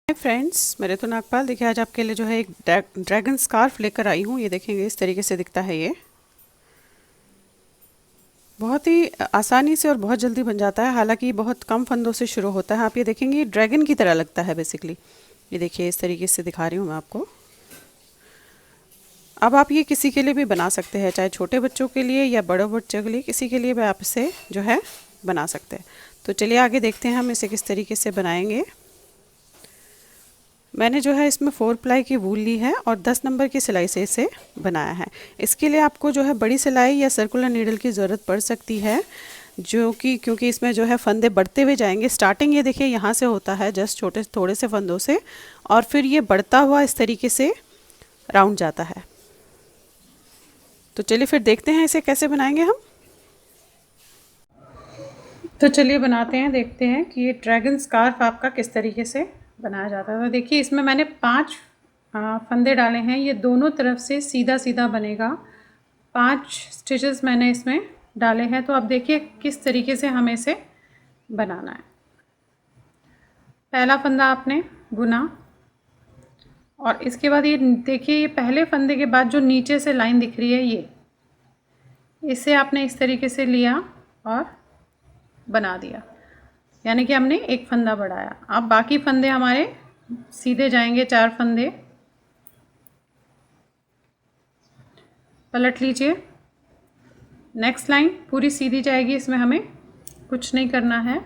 Hi friends, मेरे तो नागपाल। देखिए, आज आपके लिए जो है एक ड्रैगन स्कार्फ लेकर आई हूँ। ये देखेंगे, इस तरीके से दिखता है। ये बहुत ही आसानी से और बहुत जल्दी बन जाता है। हालांकि बहुत कम फंदों से शुरू होता है। आप ये देखेंगे, ये ड्रैगन की तरह लगता है बेसिकली। ये देखिए, इस तरीके से दिखा रही हूँ मैं आपको। अब आप ये किसी के लिए भी बना सकते हैं, चाहे छोटे बच्चों के लिए या बड़े बच्चों के लिए, किसी के लिए भी आप इसे जो है बना सकते हैं। तो चलिए आगे देखते हैं हम इसे किस तरीके से बनाएंगे। मैंने जो है इसमें 4 प्लाई की वूल ली है और 10 नंबर की सिलाई से इसे बनाया है। इसके लिए आपको जो है बड़ी सिलाई या सर्कुलर नीडल की ज़रूरत पड़ सकती है, जो कि क्योंकि इसमें जो है फंदे बढ़ते हुए जाएंगे। स्टार्टिंग ये देखिए यहाँ से होता है, जस्ट छोटे थोड़े से फंदों से, और फिर ये बढ़ता हुआ इस तरीके से राउंड जाता है। तो चलिए फिर देखते हैं इसे कैसे बनाएंगे हम। तो चलिए बनाते हैं, देखते हैं कि ये ड्रैगन स्कार्फ आपका किस तरीके से बनाया जाता है। तो देखिए, इसमें मैंने 5 फंदे डाले हैं। ये दोनों तरफ से सीधा सीधा बनेगा। 5 स्टिचेस मैंने इसमें डाले हैं। तो अब देखिए किस तरीके से हमें इसे बनाना है। पहला फंदा आपने बुना और इसके बाद ये देखिए, ये पहले फंदे के बाद जो नीचे से लाइन दिख रही है, ये इसे आपने इस तरीके से लिया और बना दिया, यानी कि हमने एक फंदा बढ़ाया। अब बाकी फंदे हमारे सीधे जाएंगे। 4 फंदे पलट लीजिए। नेक्स्ट लाइन पूरी सीधी जाएगी, इसमें हमें कुछ नहीं करना है।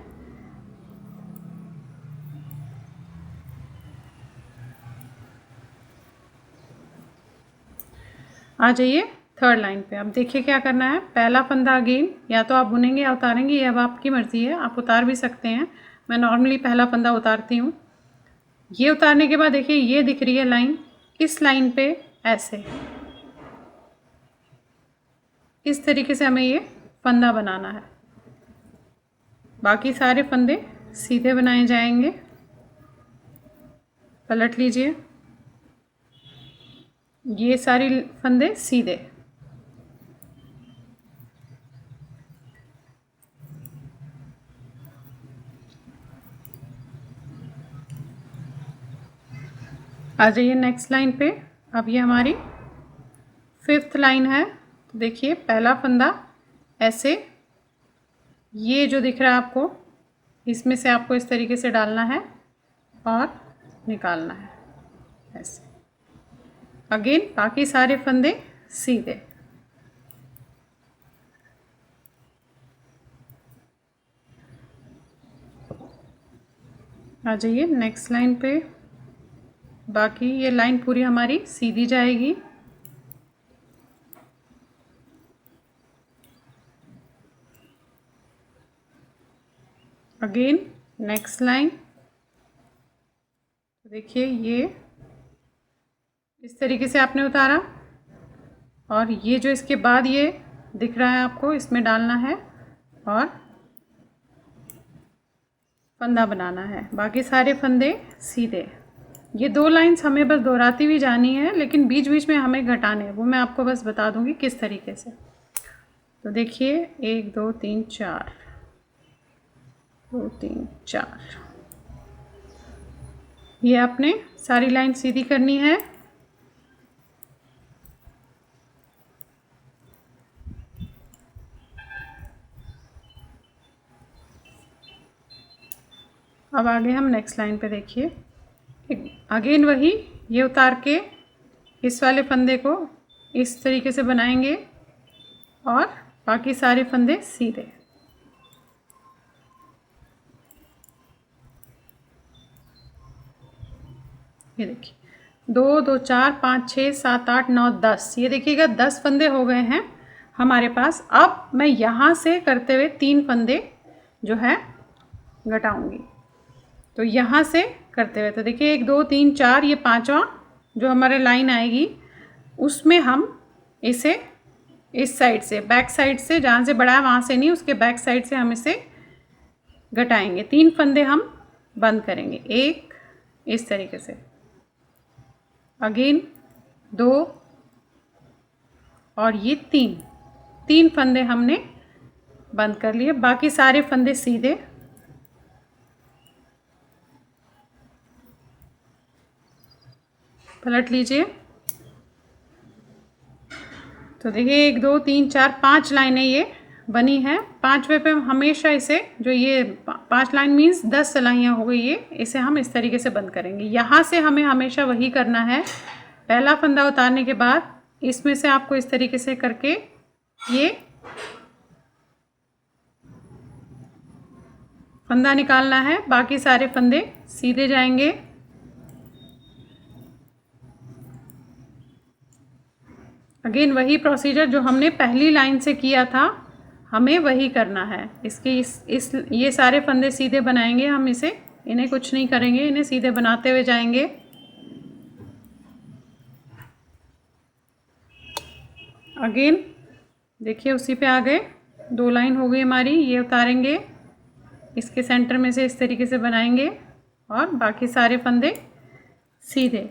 आ जाइए थर्ड लाइन पे। अब देखिए क्या करना है। पहला फंदा अगेन, या तो आप बुनेंगे या उतारेंगे, ये अब आपकी मर्ज़ी है। आप उतार भी सकते हैं। मैं नॉर्मली पहला फंदा उतारती हूँ। ये उतारने के बाद देखिए, ये दिख रही है लाइन। इस लाइन पे ऐसे इस तरीके से हमें ये फंदा बनाना है। बाकी सारे फंदे सीधे बनाए जाएंगे। पलट लीजिए, ये सारी फंदे सीधे। आ जाइए नेक्स्ट लाइन पे। अब ये हमारी 5th लाइन है। तो देखिए, पहला फंदा ऐसे, ये जो दिख रहा है आपको, इसमें से आपको इस तरीके से डालना है और निकालना है ऐसे। अगेन बाकी सारे फंदे सीधे। आ जाइए नेक्स्ट लाइन पे। बाकी ये लाइन पूरी हमारी सीधी जाएगी। Again next line. देखिए, ये इस तरीके से आपने उतारा और ये जो इसके बाद ये दिख रहा है आपको, इसमें डालना है और फंदा बनाना है। बाकी सारे फंदे सीधे। ये 2 लाइंस हमें बस दोहराती हुई जानी है, लेकिन बीच बीच में हमें घटाने हैं, वो मैं आपको बस बता दूंगी किस तरीके से। तो देखिए, 1 2 3 4, 2 3 4, ये आपने सारी लाइन सीधी करनी है। अब आगे हम नेक्स्ट लाइन पे देखिए, अगेन वही, ये उतार के इस वाले फंदे को इस तरीके से बनाएंगे और बाकी सारे फंदे सीधे। ये देखिए, 2 2 4 5 6 7 8 9 10, ये देखिएगा 10 फंदे हो गए हैं हमारे पास। अब मैं यहाँ से करते हुए 3 फंदे जो है घटाऊंगी। तो यहाँ से करते हुए, तो देखिए 1 2 3 4, ये 5वां जो हमारे लाइन आएगी, उसमें हम इसे इस साइड से, बैक साइड से, जहाँ से बढ़ा है वहाँ से नहीं, उसके बैक साइड से हम इसे घटाएंगे। 3 फंदे हम बंद करेंगे, एक इस तरीके से, अगेन 2 और ये 3 फंदे हमने बंद कर लिए। बाकी सारे फंदे सीधे। पलट लीजिए। तो देखिए 1 2 3 4 5 लाइनें ये बनी है। 5वें पे हमेशा इसे जो ये 5 लाइन मीन्स 10 सिलाइयाँ हो गई, ये इसे हम इस तरीके से बंद करेंगे। यहाँ से हमें हमेशा वही करना है। पहला फंदा उतारने के बाद इसमें से आपको इस तरीके से करके ये फंदा निकालना है, बाकी सारे फंदे सीधे जाएंगे। अगेन वही प्रोसीजर जो हमने पहली लाइन से किया था, हमें वही करना है। इसके ये सारे फंदे सीधे बनाएंगे हम, इन्हें कुछ नहीं करेंगे, इन्हें सीधे बनाते हुए जाएंगे। अगेन देखिए उसी पे आ गए, 2 लाइन हो गई हमारी। ये उतारेंगे, इसके सेंटर में से इस तरीके से बनाएंगे और बाकी सारे फंदे सीधे।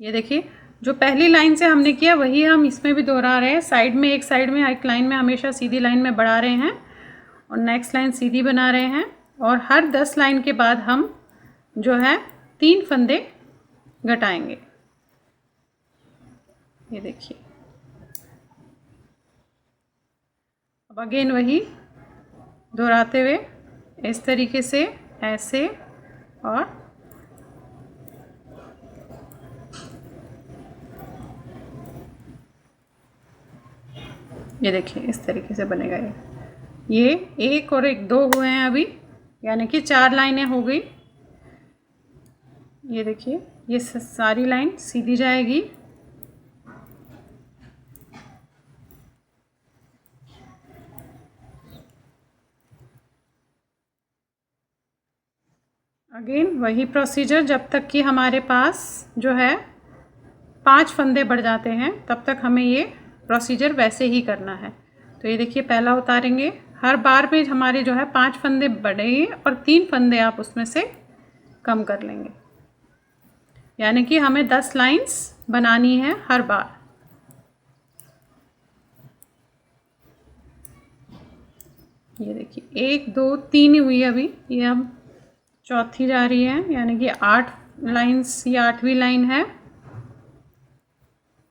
ये देखिए जो पहली लाइन से हमने किया वही हम इसमें भी दोहरा रहे हैं। साइड में एक लाइन में हमेशा सीधी लाइन में बढ़ा रहे हैं और नेक्स्ट लाइन सीधी बना रहे हैं। और हर 10 लाइन के बाद हम जो है 3 फंदे घटाएंगे। ये देखिए अब अगेन वही दोहराते हुए इस तरीके से, ऐसे, और ये देखिए इस तरीके से बनेगा। ये 1 और 1 2 हुए हैं अभी, यानी कि 4 लाइनें हो गई। ये देखिए ये सारी लाइन सीधी जाएगी। अगेन वही प्रोसीजर, जब तक कि हमारे पास जो है 5 फंदे बढ़ जाते हैं तब तक हमें ये प्रोसीजर वैसे ही करना है। तो ये देखिए पहला उतारेंगे, हर बार में हमारे जो है 5 फंदे बढ़ेंगे और 3 फंदे आप उसमें से कम कर लेंगे, यानी कि हमें 10 लाइंस बनानी है हर बार। ये देखिए 1 2 3 ही हुई अभी, ये अब चौथी जा रही है, यानी कि 8 लाइंस, ये 8वीं लाइन है।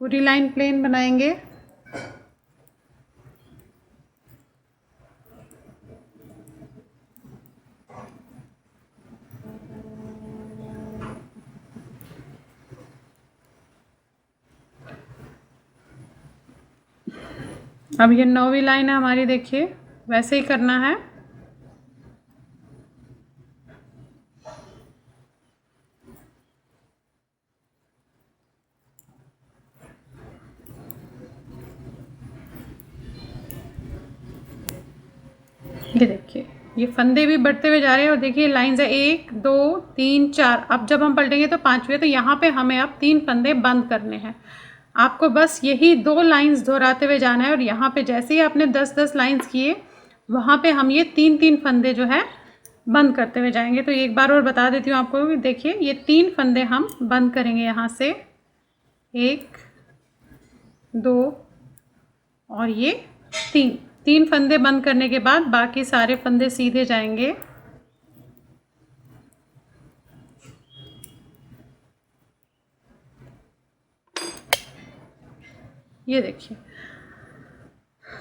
पूरी लाइन प्लेन बनाएंगे। अब ये 9वीं लाइन है हमारी, देखिए वैसे ही करना है। ये देखिए ये फंदे भी बढ़ते हुए जा रहे हैं और देखिए लाइन्स है 1 2 3 4। अब जब हम पलटेंगे तो 5वीं, तो यहाँ पे हमें अब 3 फंदे बंद करने हैं। आपको बस यही 2 लाइंस दोहराते हुए जाना है और यहाँ पे जैसे ही आपने 10-10 लाइंस किए वहाँ पे हम ये 3-3 फंदे जो है बंद करते हुए जाएंगे। तो एक बार और बता देती हूँ आपको, देखिए ये 3 फंदे हम बंद करेंगे यहाँ से, 1 2 और ये 3 फंदे बंद करने के बाद बाकी सारे फंदे सीधे जाएंगे। ये देखिए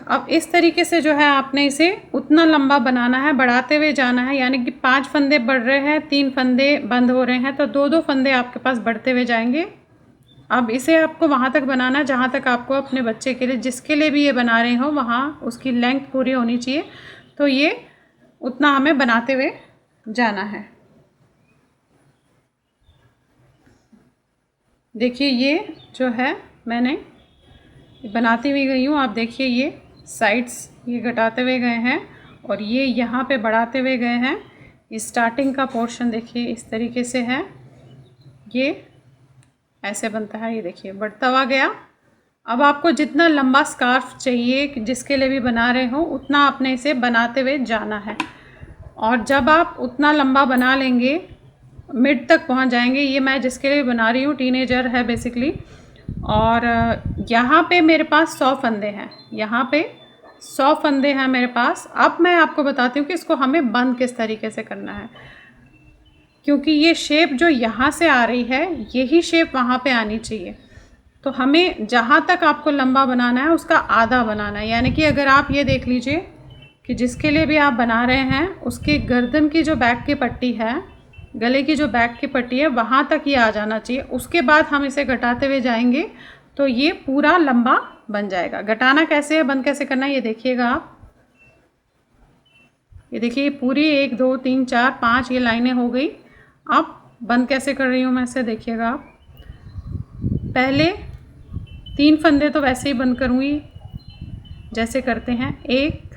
अब इस तरीके से जो है आपने इसे उतना लंबा बनाना है, बढ़ाते हुए जाना है, यानी कि 5 फंदे बढ़ रहे हैं, 3 फंदे बंद हो रहे हैं, तो 2-2 फंदे आपके पास बढ़ते हुए जाएंगे। अब इसे आपको वहाँ तक बनाना है जहाँ तक आपको अपने बच्चे के लिए, जिसके लिए भी ये बना रहे हो, वहाँ उसकी लेंथ पूरी होनी चाहिए। तो ये उतना हमें बनाते हुए जाना है। देखिए ये जो है मैंने बनाती हुई गई हूँ, आप देखिए ये साइड्स ये घटाते हुए गए हैं और ये यहाँ पे बढ़ाते हुए गए हैं। स्टार्टिंग का पोर्शन देखिए इस तरीके से है, ये ऐसे बनता है। ये देखिए बढ़ता हुआ गया। अब आपको जितना लंबा स्कार्फ चाहिए, जिसके लिए भी बना रहे हो, उतना आपने इसे बनाते हुए जाना है। और जब आप उतना लंबा बना लेंगे, मिड तक पहुंच जाएंगे। ये मैं जिसके लिए बना रही हूँ टीनेजर है बेसिकली, और यहाँ पे मेरे पास 100 फंदे हैं, यहाँ पे 100 फंदे हैं मेरे पास। अब मैं आपको बताती हूँ कि इसको हमें बंद किस तरीके से करना है, क्योंकि ये शेप जो यहाँ से आ रही है यही शेप वहाँ पे आनी चाहिए। तो हमें जहाँ तक आपको लंबा बनाना है उसका आधा बनाना है। यानी कि अगर आप ये देख लीजिए कि जिसके लिए भी आप बना रहे हैं उसके गर्दन की जो बैक की पट्टी है, गले की जो बैक की पट्टी है, वहाँ तक ये आ जाना चाहिए। उसके बाद हम इसे घटाते हुए जाएंगे तो ये पूरा लंबा बन जाएगा। घटाना कैसे है, बंद कैसे करना है, ये देखिएगा आप। ये देखिए पूरी 1 2 3 4 5 ये लाइनें हो गई। अब बंद कैसे कर रही हूँ मैं इसे, देखिएगा आप। पहले 3 फंदे तो वैसे ही बंद करूँगी जैसे करते हैं, 1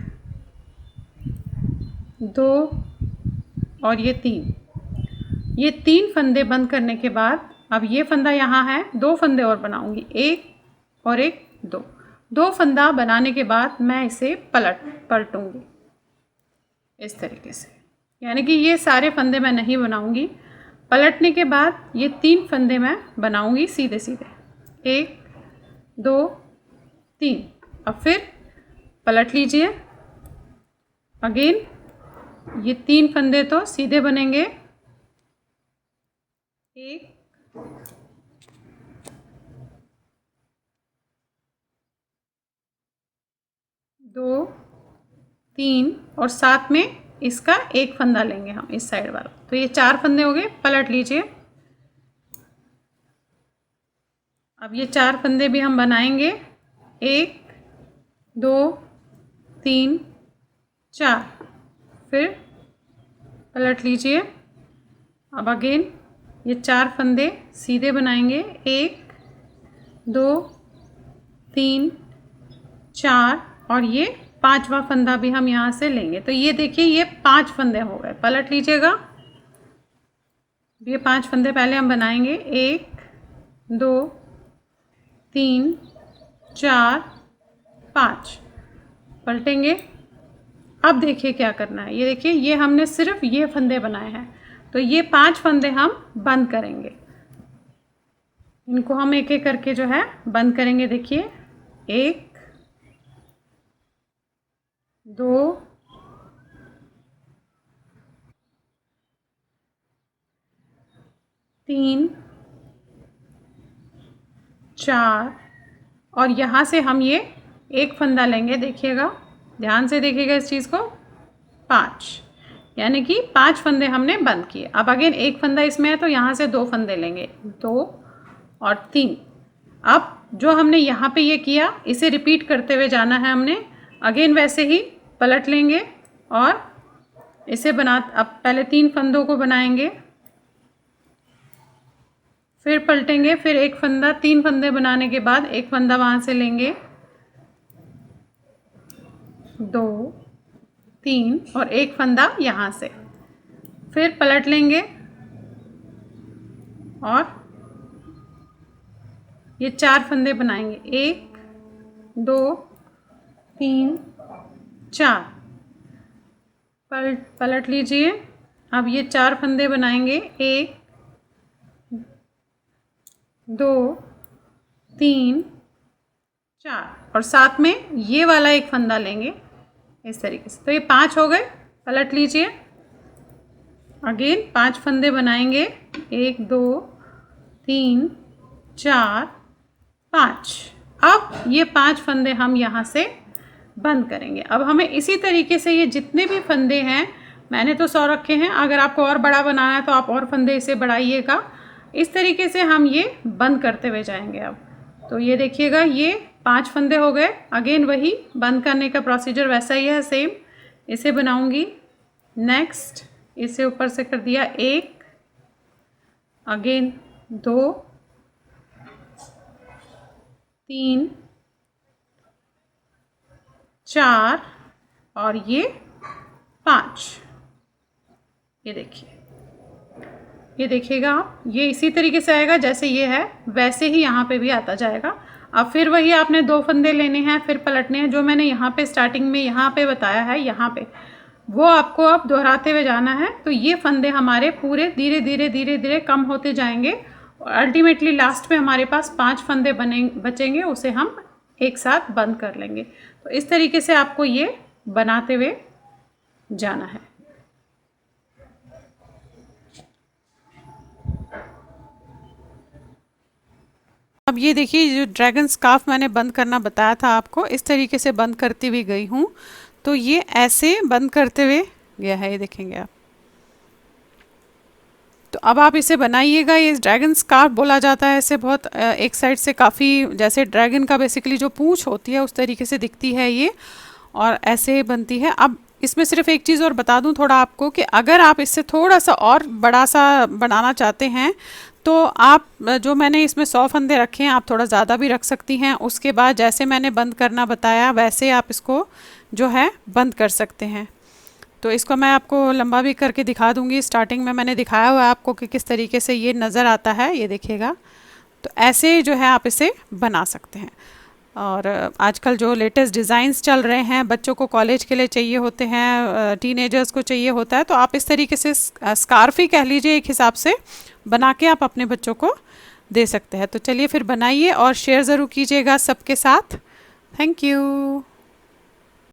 2 और ये 3। ये 3 फंदे बंद करने के बाद अब ये फंदा यहाँ है, 2 फंदे और बनाऊँगी, 1 और 1 2 फंदा बनाने के बाद मैं इसे पलटूँगी इस तरीके से। यानी कि ये सारे फंदे मैं नहीं बनाऊँगी। पलटने के बाद ये 3 फंदे मैं बनाऊँगी सीधे सीधे, 1 2 3। अब फिर पलट लीजिए, अगेन ये 3 फंदे तो सीधे बनेंगे, 1 2 3 और साथ में इसका 1 फंदा लेंगे हम इस साइड वाला। तो ये 4 फंदे हो गए। पलट लीजिए। अब ये 4 फंदे भी हम बनाएंगे, 1 2 3 4। फिर पलट लीजिए। अब अगेन ये 4 फंदे सीधे बनाएंगे, 1 2 3 4 और ये 5वां फंदा भी हम यहाँ से लेंगे। तो ये देखिए ये 5 फंदे हो गए। पलट लीजिएगा। ये 5 फंदे पहले हम बनाएंगे, 1 2 3 4 5। पलटेंगे। अब देखिए क्या करना है। ये देखिए ये हमने सिर्फ ये फंदे बनाए हैं, तो ये 5 फंदे हम बंद करेंगे। इनको हम एक एक करके जो है बंद करेंगे। देखिए 1 2 3 4 और यहाँ से हम ये 1 फंदा लेंगे। देखिएगा, ध्यान से देखिएगा इस चीज़ को, 5, यानी कि 5 फंदे हमने बंद किए। अब अगेन 1 फंदा इसमें है तो यहाँ से 2 फंदे लेंगे, 2 और 3। अब जो हमने यहाँ पे ये किया इसे रिपीट करते हुए जाना है हमने। अगेन वैसे ही पलट लेंगे और इसे अब पहले 3 फंदों को बनाएंगे, फिर पलटेंगे, फिर 1 फंदा, 3 फंदे बनाने के बाद 1 फंदा वहाँ से लेंगे, 2 3 और 1 फंदा यहाँ से, फिर पलट लेंगे और ये 4 फंदे बनाएंगे, 1 2 3 4। पलट लीजिए। अब ये 4 फंदे बनाएंगे, 1 2 3 4 और साथ में ये वाला 1 फंदा लेंगे इस तरीके से। तो ये 5 हो गए। पलट लीजिए। अगेन 5 फंदे बनाएंगे, 1 2 3 4 5। अब ये 5 फंदे हम यहाँ से बंद करेंगे। अब हमें इसी तरीके से ये जितने भी फंदे हैं, मैंने तो 100 रखे हैं, अगर आपको और बड़ा बनाना है तो आप और फंदे इसे बढ़ाइएगा। इस तरीके से हम ये बंद करते हुए जाएंगे। अब तो ये देखिएगा ये 5 फंदे हो गए। अगेन वही बंद करने का प्रोसीजर वैसा ही है, सेम। इसे बनाऊंगी, नेक्स्ट इसे ऊपर से कर दिया 1, अगेन 2 3 4 और ये 5। ये देखिए, ये देखिएगा आप, ये इसी तरीके से आएगा जैसे ये है वैसे ही यहाँ पे भी आता जाएगा। अब फिर वही आपने 2 फंदे लेने हैं, फिर पलटने हैं। जो मैंने यहाँ पे स्टार्टिंग में यहाँ पे बताया है, यहाँ पे वो आपको अब दोहराते हुए जाना है। तो ये फंदे हमारे पूरे धीरे धीरे धीरे धीरे कम होते जाएंगे और अल्टीमेटली लास्ट में हमारे पास 5 फंदे बचेंगे, उसे हम एक साथ बंद कर लेंगे। तो इस तरीके से आपको ये बनाते हुए जाना है। अब ये देखिए, जो ड्रैगन स्कार्फ मैंने बंद करना बताया था आपको, इस तरीके से बंद करती हुई गई हूँ। तो ये ऐसे बंद करते हुए गया है, ये देखेंगे आप। तो अब आप इसे बनाइएगा। ये ड्रैगन स्कार्फ बोला जाता है इसे। बहुत एक साइड से काफ़ी जैसे ड्रैगन का बेसिकली जो पूंछ होती है उस तरीके से दिखती है ये, और ऐसे बनती है। अब इसमें सिर्फ एक चीज़ और बता दूं थोड़ा आपको, कि अगर आप इससे थोड़ा सा और बड़ा सा बनाना चाहते हैं तो आप जो मैंने इसमें 100 फंदे रखे हैं, आप थोड़ा ज़्यादा भी रख सकती हैं। उसके बाद जैसे मैंने बंद करना बताया वैसे आप इसको जो है बंद कर सकते हैं। तो इसको मैं आपको लंबा भी करके दिखा दूंगी। स्टार्टिंग में मैंने दिखाया हुआ है आपको कि किस तरीके से ये नज़र आता है, ये देखिएगा। तो ऐसे जो है आप इसे बना सकते हैं। और आजकल जो लेटेस्ट डिज़ाइंस चल रहे हैं, बच्चों को कॉलेज के लिए चाहिए होते हैं, टीनेजर्स को चाहिए होता है, तो आप इस तरीके से स्कार्फ ही कह लीजिए एक हिसाब से बना के आप अपने बच्चों को दे सकते हैं। तो चलिए फिर बनाइए और शेयर ज़रूर कीजिएगा सबके साथ। Thank you.